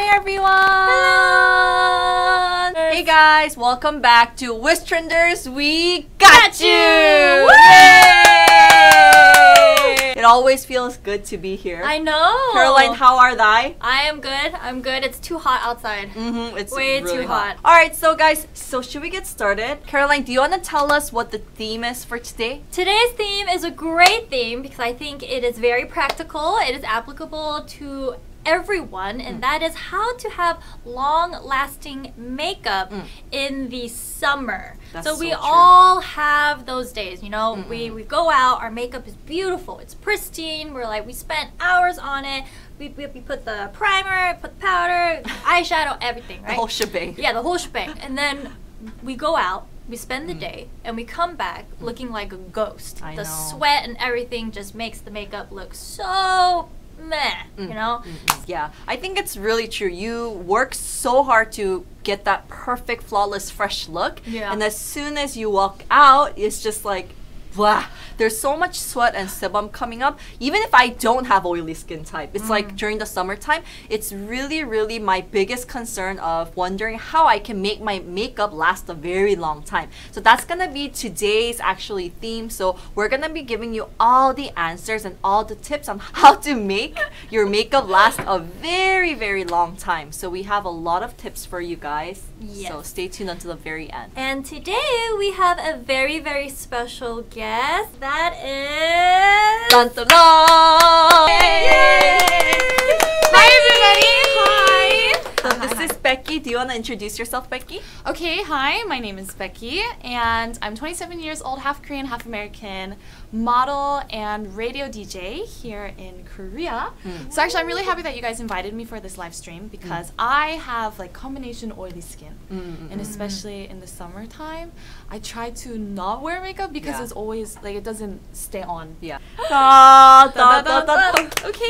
Hi everyone! Hello! Hey guys, welcome back to Wishtrenders. We got you! Yay! It always feels good to be here. I know! Caroline, how are thy? I am good. I'm good. It's too hot outside. It's way really too hot. Alright, so guys, should we get started? Caroline, do you want to tell us what the theme is for today? Today's theme is a great theme because I think it is very practical. It is applicable to everyone, and that is how to have long-lasting makeup in the summer. So we all have those days, you know, we go out, our makeup is beautiful, it's pristine, we spent hours on it, we put the primer, put the powder, eyeshadow, everything, right? The whole shebang. Yeah, the whole shebang. And then we go out, we spend the day, and we come back looking like a ghost. The sweat and everything just makes the makeup look so meh, you know? Yeah, I think it's really true. You work so hard to get that perfect, flawless, fresh look. Yeah. And as soon as you walk out, it's just like, blah. There's so much sweat and sebum coming up. Even if I don't have oily skin type, it's like during the summertime, it's really, really my biggest concern of wondering how I can make my makeup last a very long time. So that's gonna be today's actually theme. So we're gonna be giving you all the answers and all the tips on how to make your makeup last a very, very long time. So we have a lot of tips for you guys. Yes. So stay tuned until the very end. And today we have a very, very special guest. That is... Dun, dun, dun! Yay! Hi everybody! So this is Becky. Do you want to introduce yourself, Becky? Okay, hi, my name is Becky, and I'm 27 years old, half Korean, half American, model and radio DJ here in Korea. So actually, I'm really happy that you guys invited me for this live stream because I have like combination oily skin, and especially in the summertime, I try to not wear makeup because it's always like it doesn't stay on. Yeah. Okay,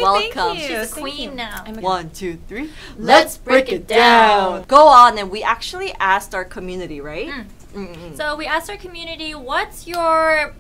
welcome. thank you. She's a queen now. 1, 2, 3. Let's break it down. Go on, and we actually asked our community, right? So we asked our community, what's your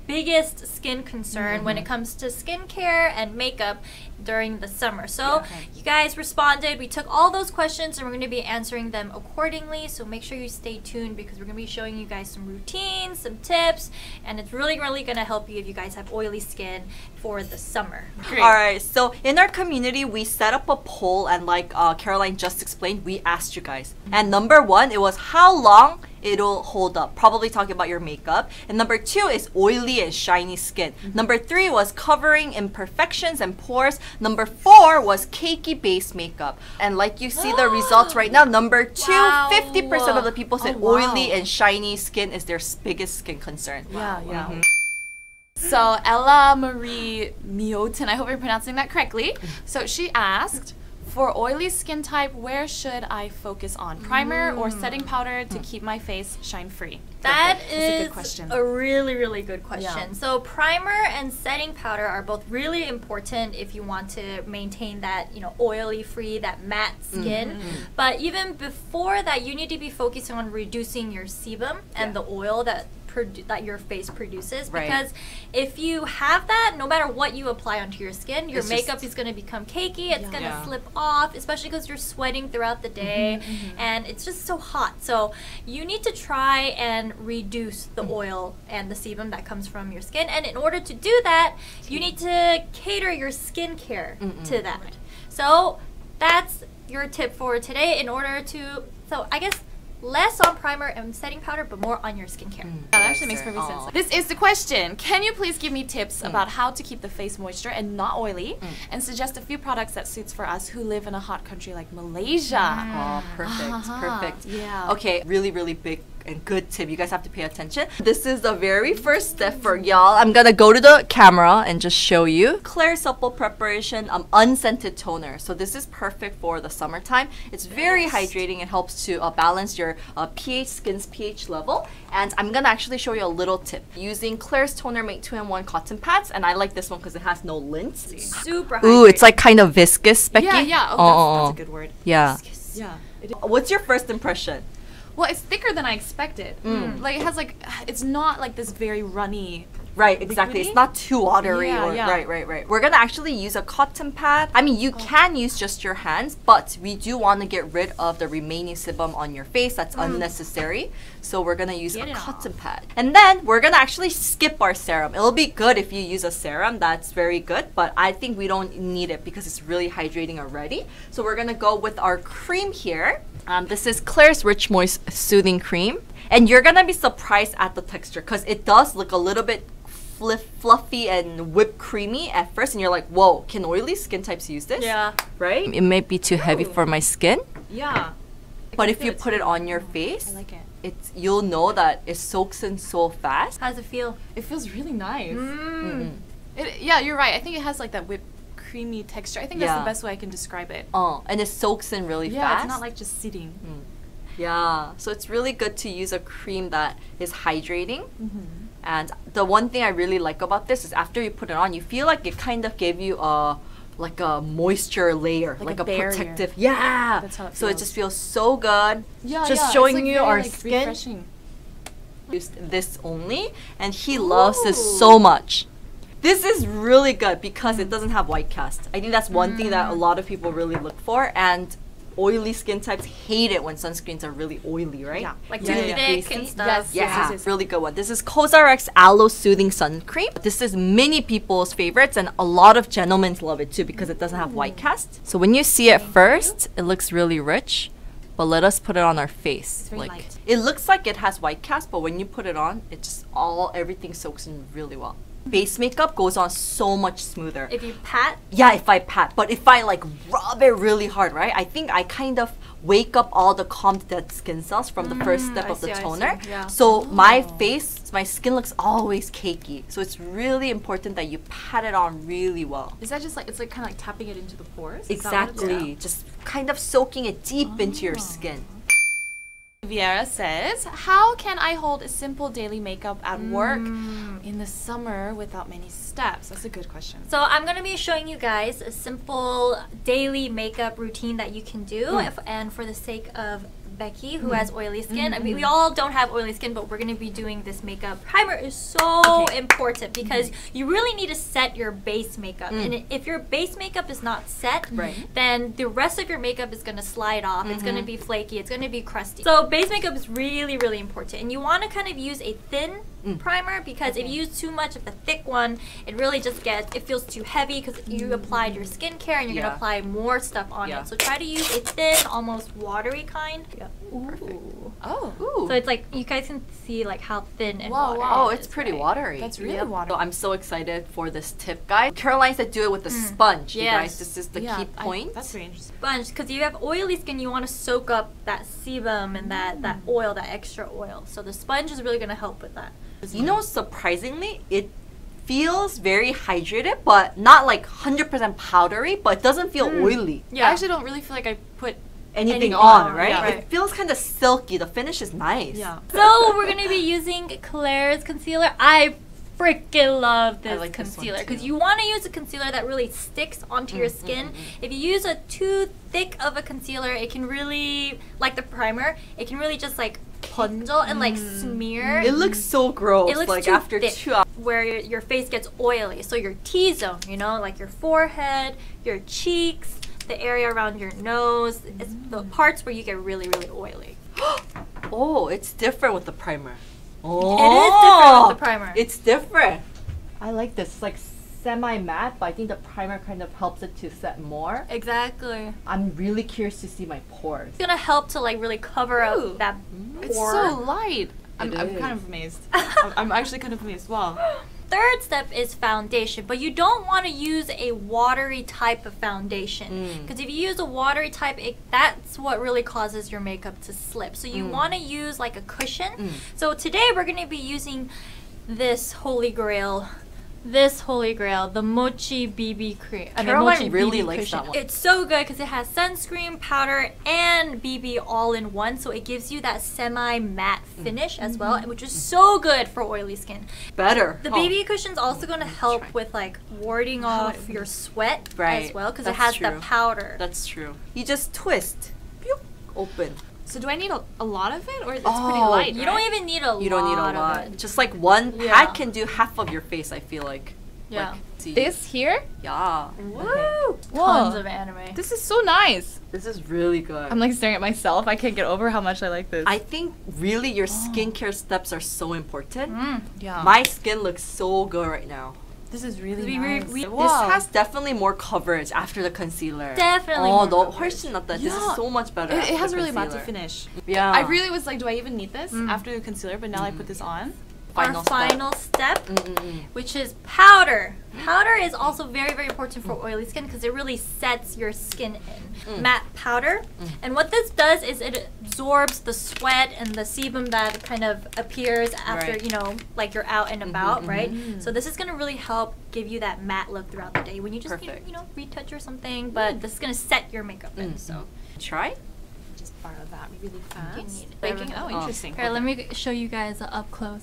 biggest skin concern when it comes to skincare and makeup during the summer? So you guys responded. We took all those questions and we're going to be answering them accordingly. So make sure you stay tuned because we're going to be showing you guys some routines, some tips, and it's really, really going to help you if you guys have oily skin for the summer. Great. All right, so in our community, we set up a poll, and like Caroline just explained, we asked you guys. And number 1, it was how long it'll hold up, probably talking about your makeup. And number 2 is oily and shiny skin. Number 3 was covering imperfections and pores. Number 4 was cakey base makeup. And like you see the results right now, number 2, 50% of the people said oily and shiny skin is their biggest skin concern. So Ella Marie Mioten, I hope I'm pronouncing that correctly. So she asked, for oily skin type, where should I focus on? Primer or setting powder to keep my face shine free? That is a good question. A really, really good question. Yeah. So primer and setting powder are both really important if you want to maintain that, you know, oily free, that matte skin. But even before that, you need to be focusing on reducing your sebum and the oil that your face produces, because if you have that, no matter what you apply onto your skin, your makeup is going to become cakey, it's going to slip off, especially because you're sweating throughout the day and it's just so hot. So you need to try and reduce the oil and the sebum that comes from your skin, and in order to do that, you need to cater your skincare to that. So that's your tip for today, in order to, so I guess less on primer and setting powder, but more on your skincare. Yeah, that actually makes perfect sense. This is the question. Can you please give me tips about how to keep the face moisture and not oily, and suggest a few products that suits for us who live in a hot country like Malaysia? Oh, perfect, perfect. Yeah. Okay, really, really big and good tip. You guys have to pay attention. This is the very first step for y'all. I'm gonna go to the camera and just show you. KLAIRS Supple Preparation Unscented Toner. So this is perfect for the summertime. It's very hydrating. It helps to balance your skin's pH level. And I'm gonna actually show you a little tip. Using KLAIRS Toner Mate 2-in-1 cotton pads, and I like this one because it has no lint. Super hydrating. Ooh, it's like kind of viscous, Becky. Yeah. Oh, that's a good word. Yeah. Viscous. Yeah. What's your first impression? Well, it's thicker than I expected. Like it has like, it's not like this very runny Right, exactly. liquidy? It's not too watery. Yeah, or, yeah. Right. We're gonna actually use a cotton pad. I mean, you can use just your hands, but we do want to get rid of the remaining sebum on your face. That's unnecessary. So we're gonna use a cotton pad. And then we're gonna actually skip our serum. It'll be good if you use a serum. That's very good, but I think we don't need it because it's really hydrating already. So we're gonna go with our cream here. This is KLAIRS Rich Moist Soothing Cream. And you're gonna be surprised at the texture because it does look a little bit fluffy and whipped creamy at first, and you're like, whoa, can oily skin types use this? Yeah. Right? It may be too heavy for my skin. Yeah. But if you put it on your face, I like it. you'll know that it soaks in so fast. How does it feel? It feels really nice. Yeah, you're right. I think it has like that whipped creamy texture. I think that's the best way I can describe it. And it soaks in really Yeah, fast. it's not like just sitting. Yeah, so it's really good to use a cream that is hydrating. And the one thing I really like about this is after you put it on, you feel like it kind of gave you a moisture layer, like a barrier. protective. Yeah. That's how it So it feels. just feels so good. Yeah, just it's, showing like, you very, our like, skin. refreshing. Used this only, and he loves this so much. This is really good because it doesn't have white cast. I think that's one thing that a lot of people really look for, and oily skin types hate it when sunscreens are really oily, right? Yeah. Like Yeah, too yeah. thick Greasy. and stuff. Yeah, really good one. This is COSRX Aloe Soothing Sun Cream. This is many people's favorites, and a lot of gentlemen love it too because it doesn't have white cast. So when you see it first, it looks really rich, but let us put it on our face. It's very light. It looks like it has white cast, but when you put it on, it just everything soaks in really well. Base makeup goes on so much smoother. If you pat, Yeah, if I pat, but if I like rub it really hard, right? I think I kind of wake up all the calmed dead skin cells from the first step of the toner. Yeah. So my face, my skin looks always cakey. So it's really important that you pat it on really well. Is that just like, it's like kind of like tapping it into the pores? Is that what it is? Exactly. Just kind of soaking it deep into your skin. Viera says, how can I hold a simple daily makeup at work in the summer without many steps? That's a good question. so I'm going to be showing you guys a simple daily makeup routine that you can do. And for the sake of Becky, who has oily skin, I mean, we all don't have oily skin, but we're going to be doing this makeup. Primer is so important because you really need to set your base makeup. And if your base makeup is not set, then the rest of your makeup is going to slide off. It's going to be flaky. It's going to be crusty. So base makeup is really, really important. And you want to kind of use a thin primer because if you use too much of a thick one, it really just it feels too heavy because you applied your skincare and you're going to apply more stuff on it. So try to use a thin, almost watery kind. Ooh. Ooh. So it's like, you guys can see like how thin and watery Oh, it it's is, pretty right? watery. That's really So watery. I'm so excited for this tip, guys. Caroline's that do it with the sponge. You guys, this is the key point. That's very interesting. Sponge, because you have oily skin, you want to soak up that sebum and that oil, that extra oil. So the sponge is really going to help with that. You know, surprisingly, it feels very hydrated, but not like 100% powdery, but it doesn't feel oily. I actually don't really feel like I put Anything on, right? yeah. It feels kind of silky. The finish is nice. So we're going to be using KLAIRS concealer. I freaking love this like this one concealer because too. you want to use a concealer that really sticks onto your skin. If you use a too thick of a concealer, it can really, like the primer, it can really just like punjal and like smear. It looks so gross. It looks like too after thick, 2 hours. where your face gets oily. So your T-zone, you know, like your forehead, your cheeks, the area around your nose, it's the parts where you get really, really oily. Oh, it's different with the primer. Oh, It is different with the primer. It's different. I like this. It's like semi-matte, but I think the primer kind of helps it to set more. Exactly. I'm really curious to see my pores. It's gonna help to like really cover up that pore. It's so light. I'm is. kind of amazed. I'm actually kind of amazed. Wow. Third step is foundation, but you don't want to use a watery type of foundation because if you use a watery type, that's what really causes your makeup to slip. So you want to use like a cushion. So today we're going to be using this holy grail, the Mochi BB cream. Caroline Mochi really BB likes cushion. that one. It's so good because it has sunscreen, powder, and BB all in one. So it gives you that semi-matte finish as well, which is so good for oily skin. Better. The BB cushion's also going to help with like warding off your sweat as well because it has the powder. That's true. You just twist. Pew, open. So do I need a lot of it, or it's pretty light? You don't even need a lot. You don't need a lot. Of it. Just like one pack can do half of your face, I feel like. Yeah. Like, see. This here? Yeah. Woo! Tons of anime. This is so nice. This is really good. I'm like staring at myself. I can't get over how much I like this. I think really your skincare steps are so important. Yeah. My skin looks so good right now. This is really We- nice. we- This has definitely more coverage after the concealer. Definitely. Oh, more 너 coverage. 훨씬 낫다. This is so much better. It after has the a really matte concealer. finish. Yeah. I really was like, do I even need this after the concealer? But now I put this on. Our final step, Mm-mm-mm. which is powder. Powder is also very, very important for oily skin because it really sets your skin in. Matte powder. And what this does is it absorbs the sweat and the sebum that kind of appears after, Right. you know, like you're out and about, right? So this is going to really help give you that matte look throughout the day when you just need, Perfect. you know, retouch or something. But this is going to set your makeup in, so. Try? Just borrow that really fast. need it. Baking. Oh, interesting. Here, let me show you guys up close.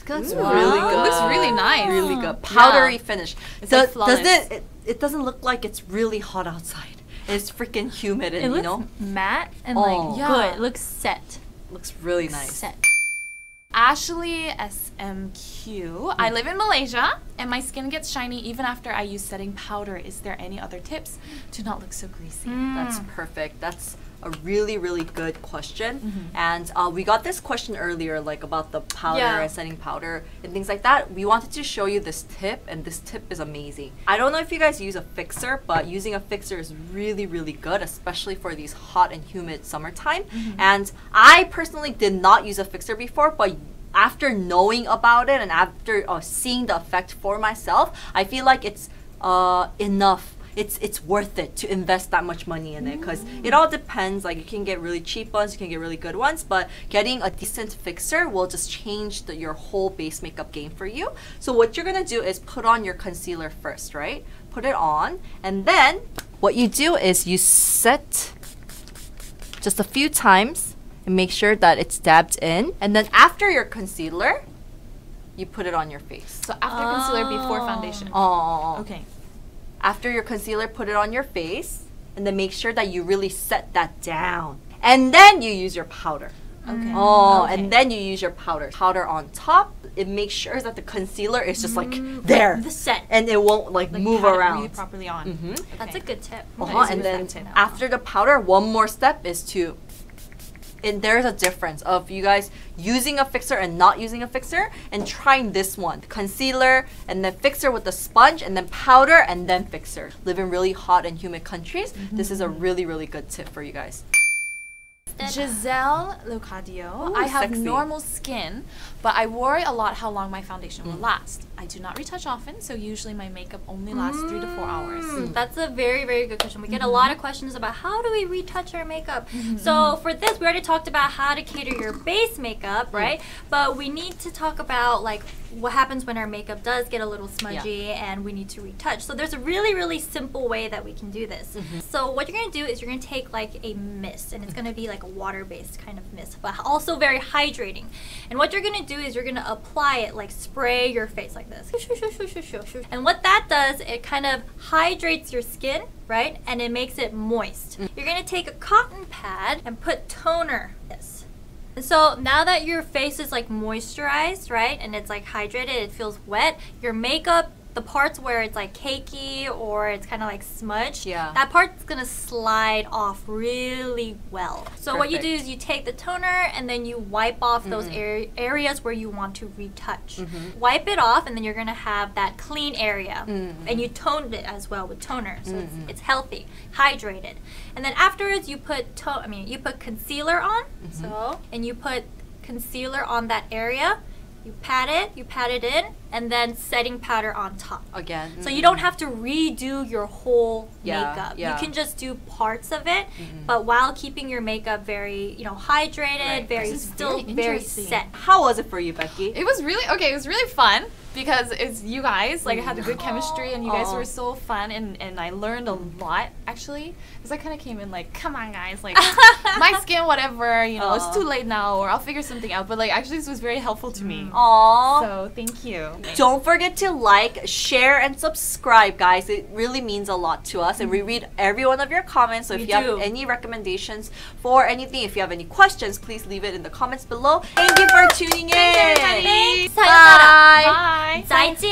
Looks Wow. really good. Looks really nice. Really good. Powdery finish. It's like flawless. It doesn't look like it's really hot outside. It's freaking humid and, It looks you know, matte and Oh. like Yeah. good. It looks set. looks really nice. Set. Ashley SMQ. I live in Malaysia and my skin gets shiny even after I use setting powder. Is there any other tips to not look so greasy? That's perfect. That's a really, really good question. And we got this question earlier, like about the powder and setting powder and things like that. We wanted to show you this tip, and this tip is amazing. I don't know if you guys use a fixer, but using a fixer is really, really good, especially for these hot and humid summertime. And I personally did not use a fixer before, but after knowing about it and after seeing the effect for myself, I feel like it's enough. It's worth it to invest that much money in it, because it all depends. Like, you can get really cheap ones, you can get really good ones, but getting a decent fixer will just change your whole base makeup game for you. So what you're gonna do is put on your concealer first, right? Put it on, and then what you do is you set just a few times and make sure that it's dabbed in, and then after your concealer, you put it on your face. So after concealer, before foundation. Oh, Okay. After your concealer, put it on your face, and then make sure that you really set that down. And then you use your powder. Okay. Oh, Okay. and then you use your powder. Powder on top. It makes sure that the concealer is just like there. The set. And it won't like move Pat it around. really properly on. That's a good tip. And then after the powder, one more step is to, and there's a difference of you guys using a fixer and not using a fixer, and trying this one. Concealer, and then fixer with the sponge, and then powder, and then fixer. Live in really hot and humid countries. This is a really, really good tip for you guys. Giselle Locadio. Ooh, I have sexy. normal skin, but I worry a lot how long my foundation will last. I do not retouch often, so usually my makeup only lasts 3 to 4 hours. That's a very, very good question. We get a lot of questions about how do we retouch our makeup. So for this, we already talked about how to cater your base makeup, right? But we need to talk about like what happens when our makeup does get a little smudgy and we need to retouch. So there's a really, really simple way that we can do this. So what you're going to do is you're going to take like a mist, and it's going to be like a water-based kind of mist, but also very hydrating. And what you're going to do is you're going to apply it, like spray your face like this. And what that does, it kind of hydrates your skin, right? And it makes it moist. You're going to take a cotton pad and put toner. This. And so now that your face is like moisturized, right, and it's like hydrated, it feels wet, your makeup, the parts where it's like cakey or it's kind of like smudged, that part's gonna slide off really well. So what you do is you take the toner and then you wipe off those areas where you want to retouch. Wipe it off, and then you're gonna have that clean area. And you toned it as well with toner, so it's healthy, hydrated. And then afterwards you put you put concealer on, and you put concealer on that area. You pat it in, and then setting powder on top. Again. So you don't have to redo your whole makeup. Yeah. You can just do parts of it, but while keeping your makeup very, hydrated, very set. How was it for you, Becky? It was really okay. It was really fun because it's you guys. Like, I had a good chemistry, and you guys were so fun, and I learned a lot actually. Because I kind of came in like, come on, guys, like my skin, whatever, it's too late now, or I'll figure something out. But like, actually, this was very helpful to me. Aww. So thank you. Don't forget to like, share, and subscribe, guys. It really means a lot to us, and we read every one of your comments. So if you have any recommendations for anything, if you have any questions, please leave it in the comments below. Thank you for tuning in. Thanks, everybody. Sayonara. Bye. Bye. 再见。